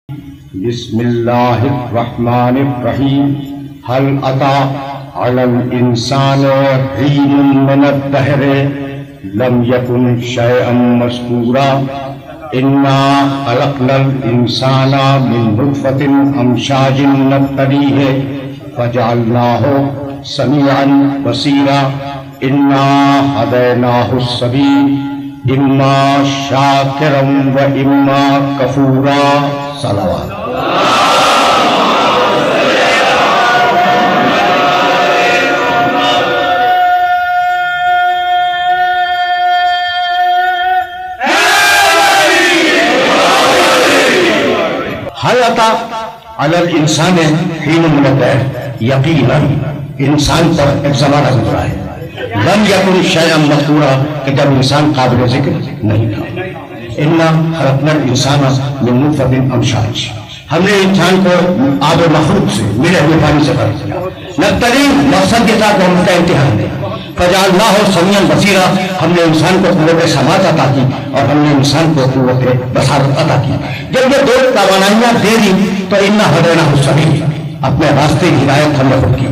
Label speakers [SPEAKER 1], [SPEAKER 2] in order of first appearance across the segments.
[SPEAKER 1] بسم اللہ الرحمن الرحیم هل أتى على الإنسان حين من الدهر لم يكن شيئا مذكورا إنا خلقنا الإنسان من نطفة أمشاج نبتليه فجعلناه سميعا بصيرا إنا هديناه السبيل إما شاكرا وإما كفورا صلوات. هل أتى على الإنسان حين من الدهر یقینا انسان پر ایک زمانہ گزرا ہے لم یکن شیئا مذکورا کہ جب انسان قابل ذکر نہیں تھا. انا خلقنا الانسان من نطفة امشاج ہم نے انسان کو آب مخلوق سے ملے ہوئے پانی سے پیدا کیا. نبتلی مقصد یہ تھا کہ ہم کا امتحان دیں. فجعلناہ سمیعا بصیرا ہم نے انسان کو قوت سماعت عطا کی اور ہم نے انسان کو قوت بصارت عطا کی. جب یہ دو توانائیاں دے دی تو انا ہدیناہ السبیل اپنے راستے کی ہدایت ہم نے خود کی.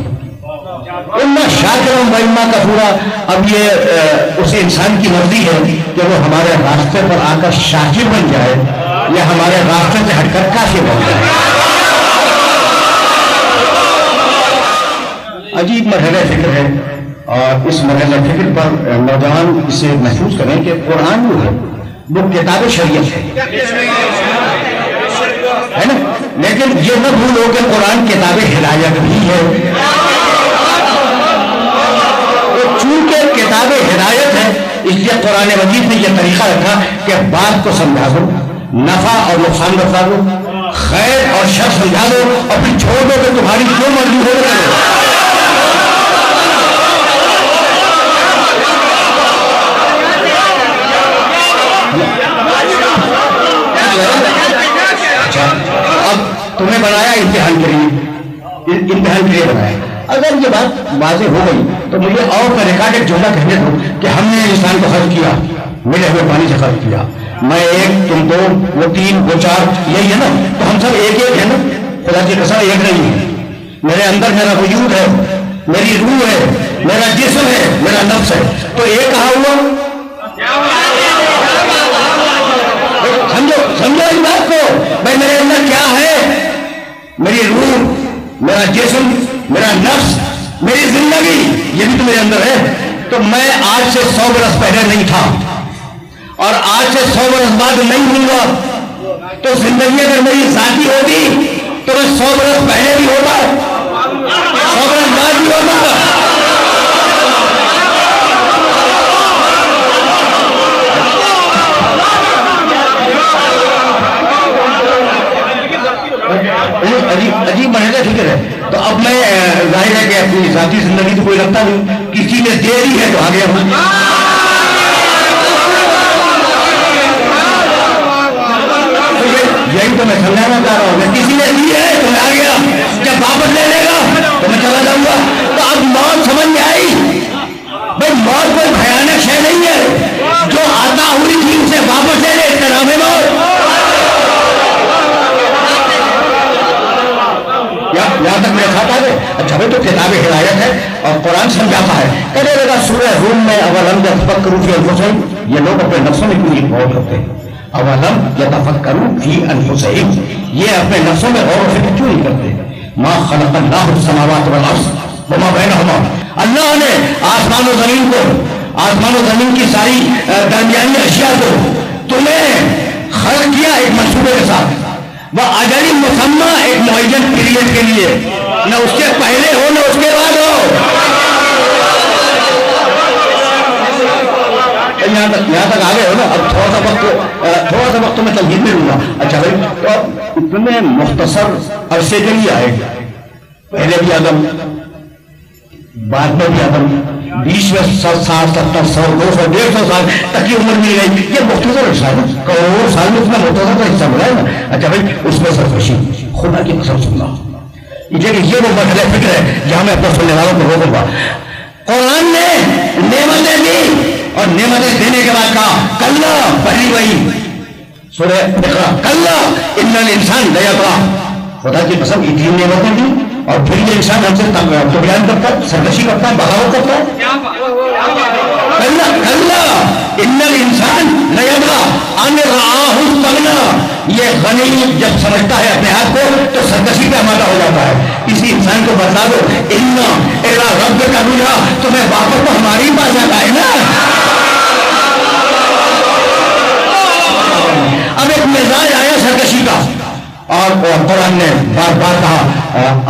[SPEAKER 1] اما شاکرا و اما کفورا اب یہ اس انسان کی مرضی ہے کہ وہ ہمارے راستے پر آ کر شاکر بن جائے یا ہمارے راستے سے ہٹ کر کافر بن جائے. عجیب مرحلہ فکر ہے اور اس مرحلہ فکر پر نوجوان اسے محسوس کریں کہ قرآن جو ہے وہ کتاب شریعت ہے نا، لیکن یہ نہ بھولو کہ قرآن کتاب ہدایت بھی ہے. چونکہ کتاب ہدایت ہے اس لیے قرآن مجید نے یہ طریقہ رکھا کہ بات کو سمجھا دو، نفع اور نقصان بتا دو، خیر اور شر سمجھا دو اور پھر چھوڑ دو کہ تمہاری جو مرضی ہو رہی ہے. اب تمہیں بنایا امتحان کے لیے بنایا. اگر یہ بات واضح ہو گئی تو مجھے اور میں ریکارڈ ایک جملہ کہنے دو کہ ہم نے انسان کو خلق کیا، ملے ہوئے پانی سے خلق کیا. میں ایک، تم دو، وہ تین، وہ چار، یہی ہے نا. تو ہم سب ایک ایک ہے نا، خدا کی قسم ایک نہیں ہے. میرے اندر میرا وجود ہے، میری روح ہے، میرا جسم ہے، میرا نفس ہے. تو ایک کہا ہوا سمجھو اس بات کو. بھائی میرے اندر کیا ہے؟ میری روح، میرا جسم، میرا نفس، میری زندگی، یہ بھی تو میرے اندر ہے. تو میں آج سے 100 برس پہلے نہیں تھا اور آج سے 100 برس بعد نہیں ہوں گا. تو زندگی اگر میری ذاتی ہوتی تو میں 100 برس پہلے بھی ہوتا، 100 برس بعد بھی ہوتا. عجیب مرحلہ فکر ہے. تو اب میں ظاہر ہے کہ اپنی ذاتی زندگی تو کوئی رکھتا نہیں، کسی نے دے دی ہے تو آ گیا ہوں. یہی تو میں سمجھانا چاہ رہا ہوں، کسی نے دی ہے تو میں آ گیا، جب واپس لے لے گا تو میں چلا جاؤں گا. تو اب موت سمجھ میں آئی. بھائی موت کوئی بھیانک شے نہیں ہے، جو عطا ہوئی تھی اسے واپس لے لے، اس کا نام ہے موت. یہاں تک میرے ساتھ آ گئے. اچھا بھائی تو کتاب ہدایت ہے اور قرآن سمجھاتا ہے. کہنے لگا سورہ روم میں اولم یتفکروا فی انفسہم، یہ لوگ اپنے نفسوں میں کیوں نہیں غور کرتے؟ اولم یتفکروا فی انفسہم، یہ اپنے نفسوں میں غور و فکر کیوں نہیں کرتے؟ ما خلق اللہ السماوات والارض وما بینہما، اللہ نے آسمان و زمین کو، آسمان و زمین کی ساری درمیانی اشیاء کو تمہیں خلق کیا ایک منصوبے کے ساتھ، وہ اجل مسمى ایک معین پیریڈ کے لیے، نہ اس کے پہلے ہو نہ اس کے بعد ہو. یہاں تک آ گئے ہو نا. اب تھوڑا سا وقت میں تمہید میں لوں گا. اچھا بھائی تو اتنے مختصر عرصے کے لیے آئے، پہلے بھی آدم، بعد میں بھی آدم، بیچ میں 60، 70، 100، 200، 150 سال تک کی عمر مل گئی. یہ مختصر حصہ ہے، کروڑوں سال میں اتنا مختصر کا حصہ ملا ہے نا. اچھا بھائی اس میں سرکشی خدا کی قسم سننا، یہ وہ مرحلہ فکر ہے جہاں میں اپنے سننے والوں کو روکوں گا. قرآن نے نعمتیں دی اور نعمتیں دینے کے بعد کہا کلّا، پہلی وہی سورہ اقرا کلا ان الانسان لیطغی، خدا کی قسم اتنی نعمتیں دی اور پھر یہ انسان ہم سے طغیان کرتا ہے، سرکشی کرتا ہے، بغاوت کرتا ہے. کلا کلا ان الانسان لیطغی ان رآہ استغنی، یہ غنی جب سمجھتا ہے اپنے آپ کو تو سرکشی پہ آمادہ ہو جاتا ہے. اسی انسان کو بتا دو ان الی ربک رجعا، تمہیں واپس تو ہماری پاس جانا ہے نا. اب ایک مزاج آیا سرکشی کا، اور قرآن نے بار بار کہا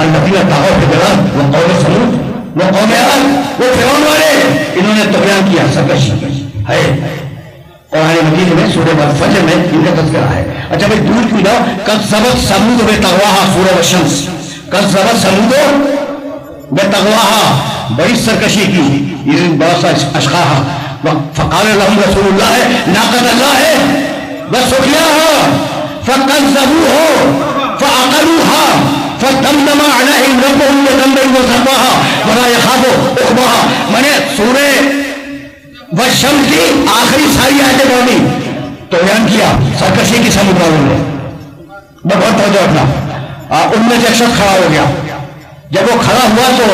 [SPEAKER 1] الذین طغوا فی الارض وہ قوم سمود، وہ قوم عاد، وہ فرعون والے، انہوں نے طغیان کیا، سرکشی ہے. قرآن مجید میں سورہ الفجر میں ان کا تذکرہ ہے. اچھا بھائی دور کیوں جاؤ، کذبت ثمود بطغواہا، سورہ الشمس، کذبت ثمود بطغواہا، بڑی سرکشی کی، یہ بہت سا اشقاہا، فقال لهم رسول اللہ ناقۃ اللہ وسقیاها فكذبوه فعقروها فدمدم عليهم ربهم بذنبهم فسواها ولا يخاف عقباها. میں نے سورہ والشمس کی آخری ساری آیتیں پڑھی، طغیان کیا، سرکشی کی سمجھ والوں نے. بہت توجہ رکھنا. ان میں سے ایک شخص کھڑا ہو گیا. جب وہ کھڑا ہوا تو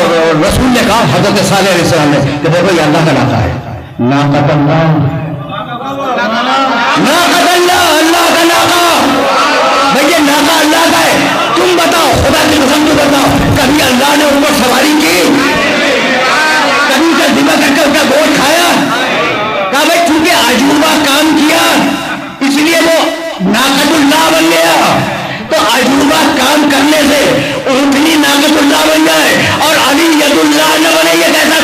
[SPEAKER 1] رسول نے کہا، حضرت صالح علیہ السلام نے، کہ دیکھو یہ اللہ کا ناقہ ہے، ناقۃ اللہ، ناقۃ اللہ، اللہ کا ناقہ. بھئی ناقہ اللہ کا ہے، تم بتاؤ، خدا کی قسم تو بتاؤ، کبھی اللہ نے ان پر سواری کی؟ کبھی اسے ذبح کر کے اس کا گوشت کھایا؟ کہا بھئی چونکہ عجوبہ کام کیا اس لیے وہ ناقۃ اللہ بن گیا. تو عجوبہ کام کرنے سے اونٹنی ناقۃ اللہ بن جائے اور علی ید اللہ نہ بنے، یہ کیسا؟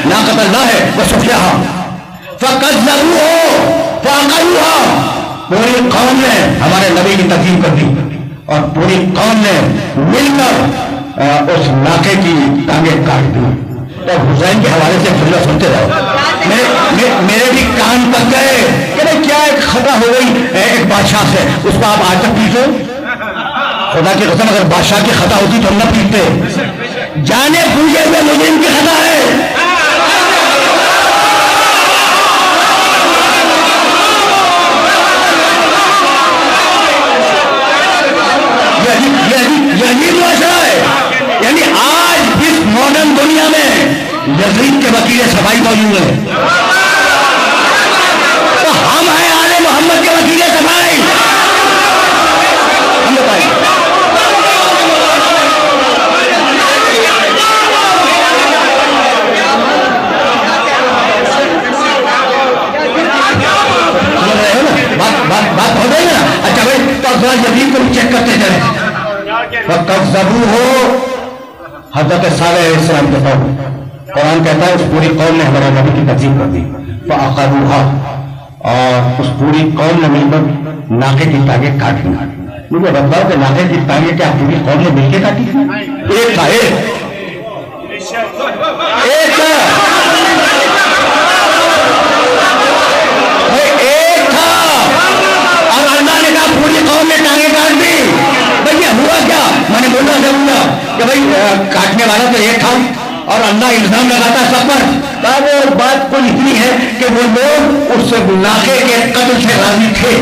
[SPEAKER 1] ناقۃ اللہ ہے وسقیاها فکذبوه فعقروها. پوری قوم نے ہمارے نبی کی تکذیب کر دی اور پوری قوم نے مل کر اس ناقے کی ٹانگیں کاٹ دی. تو حسین کے حوالے سے جملہ سنتے رہو، میرے بھی کان پک گئے کہ کیا ایک خطا ہو گئی ایک بادشاہ سے، اس کو آپ آج تک پیٹو؟ خدا کی قسم اگر بادشاہ کی خطا ہوتی تو ہم نہ پیٹتے. جانے بوجھے ہوئے مجرم کی خطا ہے. یہی معاشرہ ہے. یعنی آج اس ماڈرن دنیا میں یزید کے وکیل صفائی موجود ہیں، تو ہم ہیں آل محمد کے وکیل صفائی. ہم بتائیں بات ہو گئی نا. اچھا بھائی تو یزید کو بھی چیک کرتے چلیں. فَكَذَّبُوهُ، حضرت صالح علیہ السلام کے قوم، قرآن کہتا ہے اس پوری قوم نے ہمارے نبی کی تکذیب کر دی. فَعَقَرُوهَا، اور اس پوری قوم نے مل کر ناقے کی ٹانگیں کاٹ دی. مجھے بتاؤ کہ ناقے کی ٹانگیں کیا پوری قوم نے مل کے کاٹی تھی؟ ایک تھا، ایک تھا، اور اللہ نے کہا پوری قوم نے ٹانگیں کاٹ دی. بھئی ہوا کیا؟ میں نے بولنا ضرور کہ بھئی کاٹنے والا تو ایک تھا اور اللہ الزام لگاتا سب پر. وہ بات کوئی اتنی ہے کہ وہ لوگ اس ناقے کے قتل سے راضی تھے.